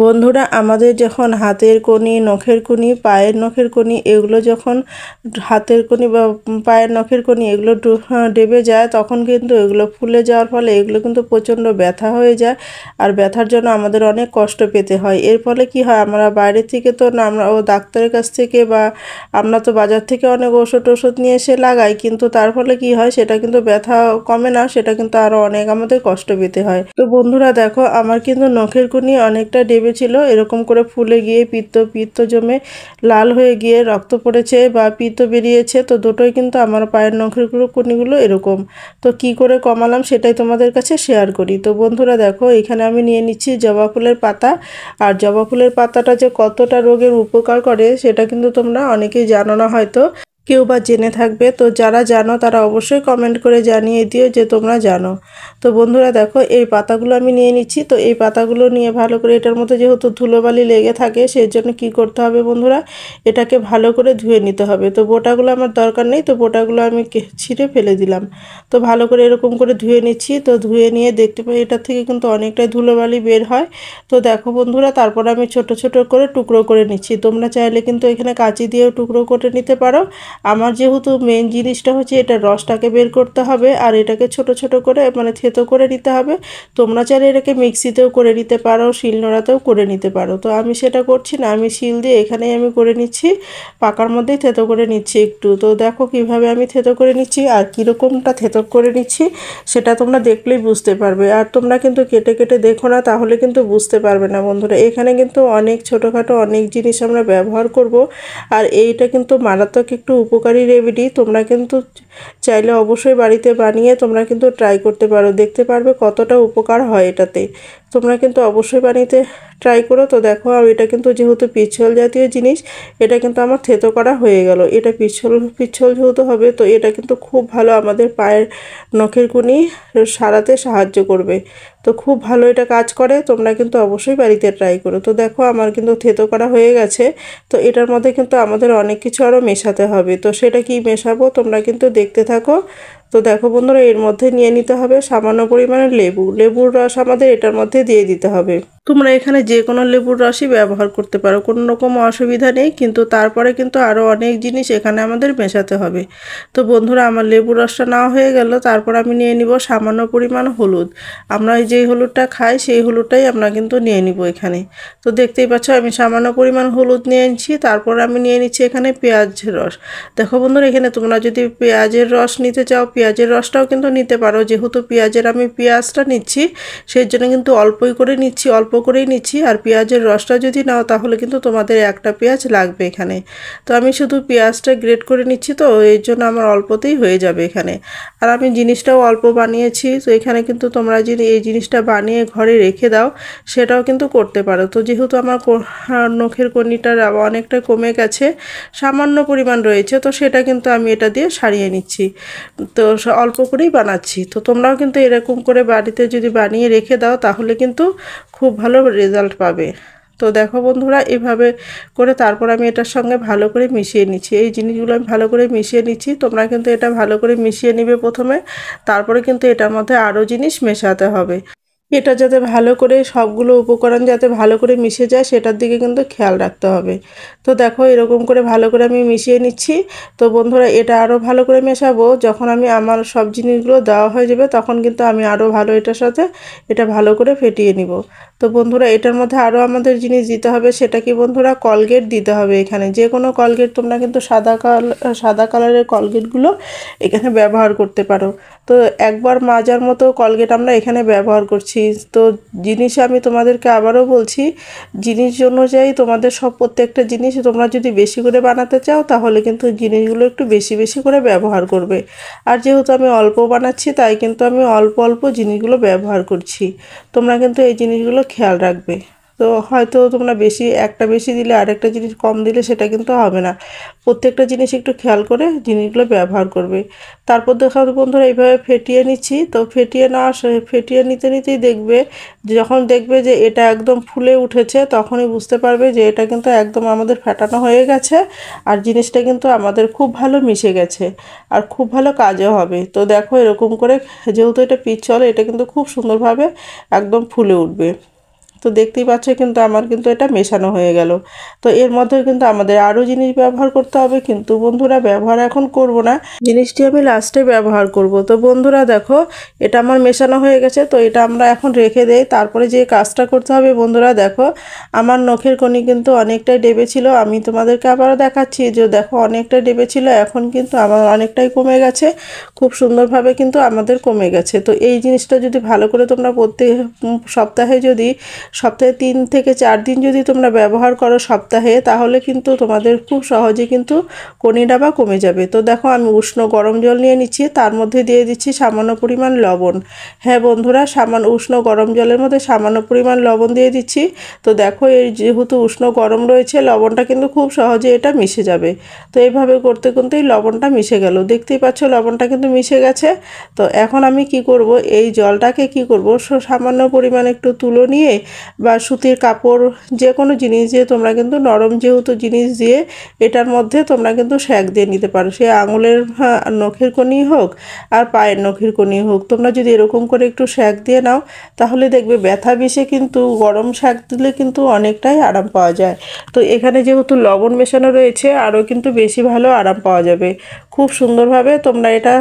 বন্ধুরা আমাদের যখন হাতের কনি, নখের কনি, পায়ের নখের কনি এগুলো যখন হাতের কনি বা পায়ের নখের কনি এগুলো ডেবে যায় তখন কিন্তু এগুলো ফুলে যাওয়ার ফলে এগুলো কিন্তু প্রচণ্ড ব্যথা হয়ে যায়। আর ব্যথার জন্য আমাদের অনেক কষ্ট পেতে হয়। এর ফলে কি হয়, আমরা বাইরে থেকে তো না, আমরা ডাক্তারের কাছ থেকে বা আমরা তো বাজার থেকে অনেক ওষুধ নিয়ে এসে লাগাই, কিন্তু তার ফলে কি হয় সেটা কিন্তু ব্যথা কমে না, সেটা কিন্তু আরও অনেক আমাদের কষ্ট পেতে হয়। তো বন্ধুরা দেখো, আমার কিন্তু নখের কনি অনেকটা ডেবেছিল, এরকম করে ফুলে গিয়ে পিত্ত পিত্ত জমে লাল হয়ে গিয়ে রক্ত পড়েছে বা পিত্ত বেরিয়েছে। তো দুটোই কিন্তু আমার পায়ের নখের কনিগুলো এরকম। তো কি করে কমালাম সেটাই তোমাদের কাছে শেয়ার করি। তো বন্ধুরা দেখো, এখানে আমি নিয়ে নিচ্ছি জবা ফুলের পাতা। আর জবা ফুলের পাতাটা যে কতটা রোগের উপকার করে সেটা কিন্তু তোমরা অনেকেই জানো না, হয়তো কেউ বা জেনে থাকবে। তো যারা জানো তারা অবশ্যই কমেন্ট করে জানিয়ে দিও যে তোমরা জানো। তো বন্ধুরা দেখো, এই পাতাগুলো আমি নিয়ে নিচ্ছি। তো এই পাতাগুলো নিয়ে ভালো করে, এটার মধ্যে যেহেতু ধুলোবালি লেগে থাকে সেই জন্য কী করতে হবে বন্ধুরা, এটাকে ভালো করে ধুয়ে নিতে হবে। তো বোটাগুলো আমার দরকার নেই, তো বোটাগুলো আমি ছিঁড়ে ফেলে দিলাম। তো ভালো করে এরকম করে ধুয়ে নিচ্ছি। তো ধুয়ে নিয়ে দেখতে পাই এটার থেকে কিন্তু অনেকটাই ধুলোবালি বের হয়। তো দেখো বন্ধুরা, তারপর আমি ছোট ছোট করে টুকরো করে নিচ্ছি। তোমরা চাইলে কিন্তু এখানে কাঁচি দিয়েও টুকরো করে নিতে পারো। আমার যেহেতু মেন জিনিসটা হচ্ছে এটা রসটাকে বের করতে হবে আর এটাকে ছোট ছোট করে মানে থেতো করে নিতে হবে। তোমরা চাইলে এটাকে মিক্সিতেও করে নিতে পারো, শিলনোড়াতেও করে নিতে পারো। তো আমি সেটা করছি না, আমি শিল দিয়ে এখানেই আমি করে নিচ্ছি, পাকার মধ্যেই থেতো করে নিচ্ছি একটু। তো দেখো কিভাবে আমি থেতো করে নিচ্ছি আর কীরকমটা থেতো করে নিচ্ছি সেটা তোমরা দেখলেই বুঝতে পারবে। আর তোমরা কিন্তু কেটে কেটে দেখো না, তাহলে কিন্তু বুঝতে পারবে না বন্ধুরা। এখানে কিন্তু অনেক ছোটোখাটো অনেক জিনিস আমরা ব্যবহার করব। আর এইটা কিন্তু মারাত্মক একটু উপকারী রেমেডি। তোমরা কিন্তু চাইলে অবশ্যই বাড়িতে বানিয়ে তোমরা কিন্তু ট্রাই করতে পারো, দেখতে পারবে কতটা উপকার হয় এটাতে। তোমরা কিন্তু অবশ্যই বানিয়ে ট্রাই করো। তো দেখো, এটা কিন্তু যেহেতু পিচ্ছল জাতীয় জিনিস, এটা কিন্তু আমার থেতো করা হয়ে গেল। এটা পিচ্ছল পিচ্ছল যেহেতু হবে, তো এটা কিন্তু খুব ভালো আমাদের পায়ের নখের কুনি সারাতে সাহায্য করবে। তো খুব ভালো এটা কাজ করে, তোমরা কিন্তু অবশ্যই বাড়িতে ট্রাই করো। তো দেখো আমার কিন্তু থেতো করা হয়ে গেছে। তো এটার মধ্যে কিন্তু আমাদের অনেক কিছু আরও মেশাতে হবে। তো সেটা কি মেশাবো তোমরা কিন্তু দেখতে থাকো। তো দেখো বন্ধুরা, এর মধ্যে নিয়ে নিতে হবে সামান্য পরিমাণে লেবুর রস আমাদের এটার মধ্যে দিয়ে দিতে হবে। তোমরা এখানে যে কোনো লেবুর রসই ব্যবহার করতে পারো, কোনো রকম অসুবিধা নেই। কিন্তু তারপরে কিন্তু আরও অনেক জিনিস এখানে আমাদের মেশাতে হবে। তো বন্ধুরা, আমার লেবুর রসটা নেওয়া হয়ে গেল। তারপর আমি নিয়ে নিব সামান্য পরিমাণ হলুদ। আমরা যেই হলুদটা খাই সেই হলুদটাই আমরা কিন্তু নিয়ে নিব এখানে। তো দেখতেই পাচ্ছ আমি সামান্য পরিমাণ হলুদ নিয়ে নিচ্ছি। তারপর আমি নিয়ে নিচ্ছি এখানে পেঁয়াজের রস। দেখো বন্ধুরা, এখানে তোমরা যদি পেঁয়াজের রস নিতে চাও পেঁয়াজের রসটাও কিন্তু নিতে পারো। যেহেতু আমি পেঁয়াজটা নিচ্ছি সেই জন্য কিন্তু অল্পই করে নিচ্ছি, অল্প করেই নিচ্ছি। আর পেঁয়াজের রসটা যদি নাও তাহলে কিন্তু তোমাদের একটা পেঁয়াজ লাগবে এখানে। তো আমি শুধু পেঁয়াজটা গ্রেট করে নিচ্ছি, তো এর জন্য আমার অল্পতেই হয়ে যাবে এখানে। আর আমি জিনিসটাও অল্প বানিয়েছি। তো এখানে কিন্তু তোমরা যদি এই জিনিসটা বানিয়ে ঘরে রেখে দাও সেটাও কিন্তু করতে পারো। তো যেহেতু আমার নখের কনিটা অনেকটা কমে গেছে, সামান্য পরিমাণ রয়েছে, তো সেটা কিন্তু আমি এটা দিয়ে সারিয়ে নিচ্ছি। তো অল্প করেই বানাচ্ছি। তো তোমরাও কিন্তু এরকম করে বাড়িতে যদি বানিয়ে রেখে দাও তাহলে কিন্তু খুব ভালো রেজাল্ট পাবে। তো দেখো বন্ধুরা, এভাবে করে তারপর আমি এটার সঙ্গে ভালো করে মিশিয়ে নিচ্ছি। এই জিনিসগুলো আমি ভালো করে মিশিয়ে নিচ্ছি। তোমরা কিন্তু এটা ভালো করে মিশিয়ে নিবে প্রথমে, তারপরে কিন্তু এটার মধ্যে আরও জিনিস মেশাতে হবে। এটা যাতে ভালো করে সবগুলো উপকরণ যাতে ভালো করে মিশে যায় সেটার দিকে কিন্তু খেয়াল রাখতে হবে। তো দেখো এরকম করে ভালো করে আমি মিশিয়ে নিচ্ছি। তো বন্ধুরা, এটা আরও ভালো করে মেশাবো। যখন আমি আমার সব জিনিসগুলো দেওয়া হয়ে যাবে তখন কিন্তু আমি আরও ভালো এটার সাথে এটা ভালো করে ফেটিয়ে নিব। তো বন্ধুরা, এটার মধ্যে আরও আমাদের জিনিস দিতে হবে। সেটা কি বন্ধুরা, কলগেট দিতে হবে এখানে। যে কোনো কলগেট তোমরা কিন্তু সাদা কালারের কলগেটগুলো এখানে ব্যবহার করতে পারো। তো একবার মাজার মতো কলগেট আমরা এখানে ব্যবহার করছি। তো জিনিস আমি তোমাদেরকে আবারও বলছি, জিনিস অনুযায়ী তোমাদের সব প্রত্যেকটা জিনিস তোমরা যদি বেশি করে বানাতে চাও তাহলে কিন্তু জিনিসগুলো একটু বেশি বেশি করে ব্যবহার করবে। আর যেহেতু আমি অল্প বানাচ্ছি তাই কিন্তু আমি অল্প অল্প জিনিসগুলো ব্যবহার করছি। তোমরা কিন্তু এই জিনিসগুলো খেয়াল রাখবে। তো হয়তো তোমরা একটা বেশি দিলে আর একটা জিনিস কম দিলে সেটা কিন্তু হবে না। প্রত্যেকটা জিনিস একটু খেয়াল করে জিনিসগুলো ব্যবহার করবে। তারপর দেখো বন্ধুরা, এইভাবে ফেটিয়ে নিচ্ছি। তো ফেটিয়ে নিতে নিতেই দেখবে, যখন দেখবে যে এটা একদম ফুলে উঠেছে তখনই বুঝতে পারবে যে এটা কিন্তু একদম আমাদের ফেটানো হয়ে গেছে আর জিনিসটা কিন্তু আমাদের খুব ভালো মিশে গেছে আর খুব ভালো কাজও হবে। তো দেখো এরকম করে, যেহেতু এটা পিচ্ছল, এটা কিন্তু খুব সুন্দরভাবে একদম ফুলে উঠবে। তো দেখতেই পাচ্ছ কিন্তু আমার কিন্তু এটা মেশানো হয়ে গেল। তো এর মধ্যে কিন্তু আমাদের আরও জিনিস ব্যবহার করতে হবে, কিন্তু বন্ধুরা ব্যবহার এখন করব না, জিনিসটি আমি লাস্টে ব্যবহার করব। তো বন্ধুরা দেখো এটা আমার মেশানো হয়ে গেছে, তো এটা আমরা এখন রেখে দেই। তারপরে যে কাজটা করতে হবে বন্ধুরা, দেখো আমার নখের কোণে কিন্তু অনেকটাই ডেবে ছিল, আমি তোমাদেরকে আবারও দেখাচ্ছি যে দেখো অনেকটাই ডেবে ছিল, এখন কিন্তু আমার অনেকটাই কমে গেছে, খুব সুন্দরভাবে কিন্তু আমাদের কমে গেছে। তো এই জিনিসটা যদি ভালো করে তোমরা প্রত্যেক সপ্তাহে যদি সপ্তাহে 3 থেকে 4 দিন যদি তোমরা ব্যবহার করো সপ্তাহে, তাহলে কিন্তু তোমাদের খুব সহজে কিন্তু কোনি ডাবা কমে যাবে। তো দেখো আমি উষ্ণ গরম জল নিয়ে নিচ্ছি, তার মধ্যে দিয়ে দিচ্ছি সামান্য পরিমাণ লবণ। হ্যাঁ বন্ধুরা, সামান্য উষ্ণ গরম জলের মধ্যে সামান্য পরিমাণ লবণ দিয়ে দিচ্ছি। তো দেখো এই যেহেতু উষ্ণ গরম রয়েছে, লবণটা কিন্তু খুব সহজে এটা মিশে যাবে। তো এইভাবে করতে করতেই লবণটা মিশে গেল, দেখতেই পাচ্ছ লবণটা কিন্তু মিশে গেছে। তো এখন আমি কি করব, এই জলটাকে কি করব, সামান্য পরিমাণ একটু তুলো নিয়ে বা সুতির কাপড় যে কোনো জিনিস দিয়ে তোমরা কিন্তু নরম যেহেতু জিনিস দিয়ে এটার মধ্যে তোমরা কিন্তু সেঁক দিয়ে নিতে পারো, সে আঙুলের নখের কোণই হোক আর পায়ের নখের কোণই হোক। তোমরা যদি এরকম করে একটু সেঁক দিয়ে নাও, তাহলে দেখবে ব্যথা বিষে কিন্তু গরম সেঁক দিলে কিন্তু অনেকটাই আরাম পাওয়া যায়। তো এখানে যেহেতু লবণ মেশানো রয়েছে, আরও কিন্তু বেশি ভালো আরাম পাওয়া যাবে। খুব সুন্দরভাবে তোমরা এটা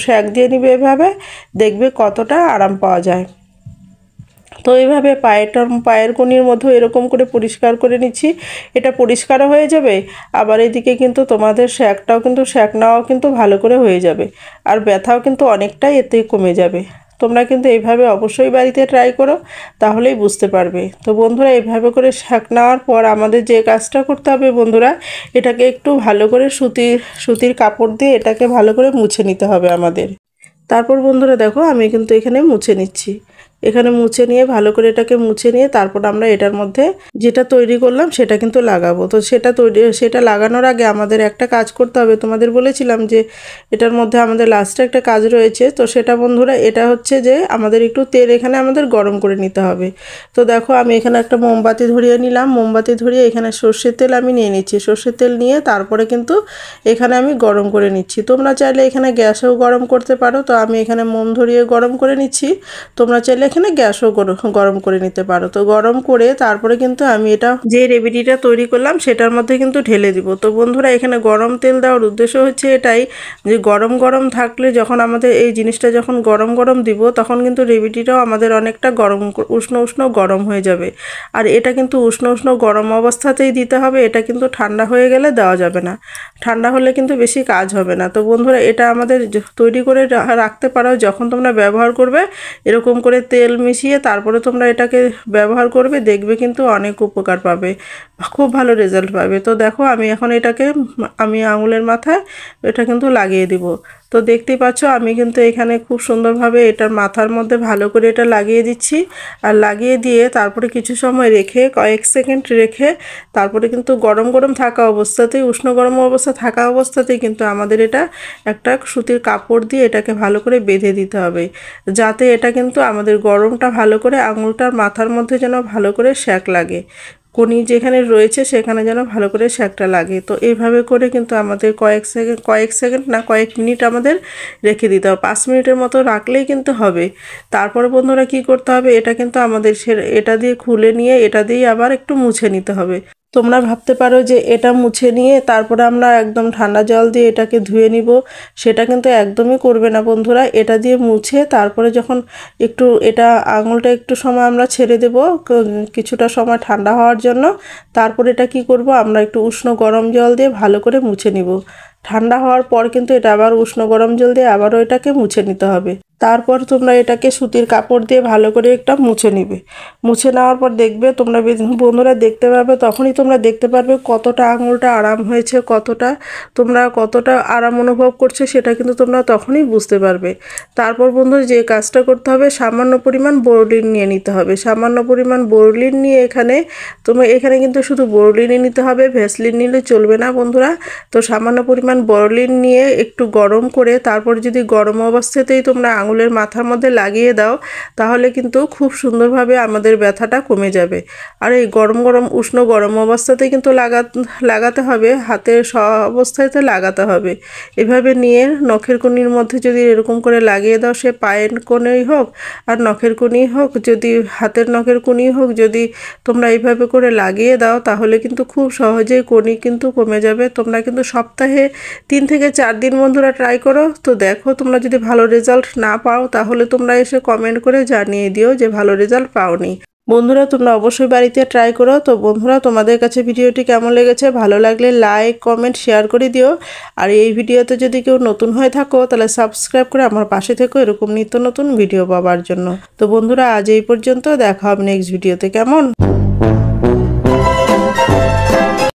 সেঁক দিয়ে নিবে, এভাবে দেখবে কতটা আরাম পাওয়া যায়। তো এইভাবে পায়ের কোণের মধ্যে এরকম করে পরিষ্কার করে নিচ্ছি, এটা পরিষ্কারও হয়ে যাবে, আবার এদিকে কিন্তু তোমাদের সেঁক নেওয়াও কিন্তু ভালো করে হয়ে যাবে, আর ব্যথাও কিন্তু অনেকটাই এতে কমে যাবে। তোমরা কিন্তু এইভাবে অবশ্যই বাড়িতে ট্রাই করো, তাহলেই বুঝতে পারবে। তো বন্ধুরা এইভাবে করে সেঁক নেওয়ার পর আমাদের যে কাজটা করতে হবে বন্ধুরা, এটাকে একটু ভালো করে সুতির কাপড় দিয়ে এটাকে ভালো করে মুছে নিতে হবে আমাদের। তারপর বন্ধুরা দেখো আমি কিন্তু এখানে মুছে নিচ্ছি, এখানে মুছে নিয়ে ভালো করে এটাকে মুছে নিয়ে তারপর আমরা এটার মধ্যে যেটা তৈরি করলাম সেটা কিন্তু লাগাবো। তো সেটা লাগানোর আগে আমাদের একটা কাজ করতে হবে, তোমাদের বলেছিলাম যে এটার মধ্যে আমাদের লাস্টে একটা কাজ রয়েছে। তো সেটা বন্ধুরা এটা হচ্ছে যে আমাদের একটু তেল এখানে আমাদের গরম করে নিতে হবে। তো দেখো আমি এখানে একটা মোমবাতি ধরিয়ে নিলাম, মোমবাতি ধরিয়ে এখানে সর্ষের তেল আমি নিয়ে নিচ্ছি, সর্ষের তেল নিয়ে তারপরে কিন্তু এখানে আমি গরম করে নিচ্ছি। তোমরা চাইলে এখানে গ্যাসেও গরম করতে পারো, তো আমি এখানে মোম ধরিয়ে গরম করে নিচ্ছি, তোমরা চাইলে এখানে গ্যাসও গরম করে নিতে পারো। তো গরম করে তারপরে কিন্তু আমি এটা যে রেমেডিটা তৈরি করলাম সেটার মধ্যে কিন্তু ঢেলে দিব। তো বন্ধুরা এখানে গরম তেল দেওয়ার উদ্দেশ্য হচ্ছে এটাই যে গরম গরম থাকলে যখন আমাদের এই জিনিসটা যখন গরম গরম দিব, তখন কিন্তু রেমেডিটাও আমাদের অনেকটা উষ্ণ উষ্ণ গরম হয়ে যাবে। আর এটা কিন্তু উষ্ণ উষ্ণ গরম অবস্থাতেই দিতে হবে, এটা কিন্তু ঠান্ডা হয়ে গেলে দেওয়া যাবে না, ঠান্ডা হলে কিন্তু বেশি কাজ হবে না। তো বন্ধুরা এটা আমাদের তৈরি করে রাখতে পারো, যখন তোমরা ব্যবহার করবে এরকম করে তেল মিশিয়ে তারপরে তোমরা এটাকে ব্যবহার করবে, দেখবে কিন্তু অনেক উপকার পাবে, খুব ভালো রেজাল্ট পাবে। তো দেখো আমি এখন এটাকে আমি আঙুলের মাথায় এটা কিন্তু লাগিয়ে দিব। তো দেখতেই পাচ্ছ আমি কিন্তু এখানে খুব সুন্দরভাবে এটার মাথার মধ্যে ভালো করে এটা লাগিয়ে দিচ্ছি, আর লাগিয়ে দিয়ে তারপরে কিছু সময় রেখে কয়েক সেকেন্ড রেখে তারপরে কিন্তু গরম গরম থাকা অবস্থাতেই উষ্ণ গরম অবস্থা থাকা অবস্থাতেই কিন্তু আমাদের এটা একটা সুতির কাপড় দিয়ে এটাকে ভালো করে বেঁধে দিতে হবে, যাতে এটা কিন্তু আমাদের গরমটা ভালো করে আঙুলটার মাথার মধ্যে যেন ভালো করে সেঁক লাগে, কোনি যেখানে রয়েছে সেখানে যেন ভালো করে সেঁকটা লাগে। তো এইভাবে করে কিন্তু আমাদের কয়েক সেকেন্ড না কয়েক মিনিট আমাদের রেখে দিতে হবে, 5 মিনিটের মতো রাখলেই কিন্তু হবে। তারপরে বন্ধুরা কি করতে হবে, এটা কিন্তু আমাদের এটা দিয়ে খুলে নিয়ে এটা দিয়ে আবার একটু মুছে নিতে হবে। তোমরা ভাবতে পারো যে এটা মুছে নিয়ে তারপরে আমরা একদম ঠান্ডা জল দিয়ে এটাকে ধুয়ে নিব, সেটা কিন্তু একদমই করবে না বন্ধুরা। এটা দিয়ে মুছে তারপরে যখন একটু এটা আঙুলটা একটু সময় আমরা ছেড়ে দেব কিছুটা সময় ঠান্ডা হওয়ার জন্য, তারপর এটা কি করব, আমরা একটু উষ্ণ গরম জল দিয়ে ভালো করে মুছে নিব। ঠান্ডা হওয়ার পর কিন্তু এটা আবার উষ্ণ গরম জল দিয়ে আবারও এটাকে মুছে নিতে হবে। তারপর তোমরা এটাকে সুতির কাপড় দিয়ে ভালো করে একটা মুছে নিবে, মুছে নেওয়ার পর দেখবে তোমরা বন্ধুরা দেখতে পাবে, তখনই তোমরা দেখতে পারবে কতটা আঙুলটা আরাম হয়েছে, কতটা আরাম অনুভব করছে, সেটা কিন্তু তোমরা তখনই বুঝতে পারবে। তারপর বন্ধুরা যে কাজটা করতে হবে, সামান্য পরিমাণ বোরোলিন নিয়ে নিতে হবে, সামান্য পরিমাণ বোরোলিন নিয়ে এখানে কিন্তু শুধু বোরোলিনই নিতে হবে, ভ্যাসলিন নিলে চলবে না বন্ধুরা। তো সামান্য পরিমাণ বোরোলিন নিয়ে একটু গরম করে তারপর যদি গরম অবস্থাতেই তোমরা আঙুলের মাথার মধ্যে লাগিয়ে দাও তাহলে কিন্তু খুব সুন্দরভাবে আমাদের ব্যথাটা কমে যাবে। আর এই গরম গরম উষ্ণ গরম অবস্থাতে কিন্তু লাগাতে হবে, হাতের অবস্থাতে লাগাতে হবে। এভাবে নিয়ে নখের কনির মধ্যে যদি এরকম করে লাগিয়ে দাও, সে পায়ের কোণেই হোক আর নখের কোণেই হোক, যদি হাতের নখের কোণেই হোক, যদি তোমরা এইভাবে করে লাগিয়ে দাও তাহলে কিন্তু খুব সহজেই কোনি কিন্তু কমে যাবে। তোমরা কিন্তু সপ্তাহে 3 থেকে 4 দিন বন্ধুরা ট্রাই করো। তো দেখো তোমরা যদি ভালো রেজাল্ট না পাও তাহলে তোমরা এসে কমেন্ট করে জানিয়ে দিও যে ভালো রেজাল্ট পাওনি। বন্ধুরা তোমরা অবশ্যই বাড়িতে ট্রাই করো। তো বন্ধুরা তোমাদের কাছে ভিডিওটি কেমন লেগেছে, ভালো লাগলে লাইক কমেন্ট শেয়ার করে দিও। আর এই ভিডিওতে যদি কেউ নতুন হয়ে থাকো তাহলে সাবস্ক্রাইব করে আমার পাশে থেকো এরকম নিত্য নতুন ভিডিও পাওয়ার জন্য। তো বন্ধুরা আজ এই পর্যন্ত, দেখা হবে নেক্সট ভিডিওতে। কেমন?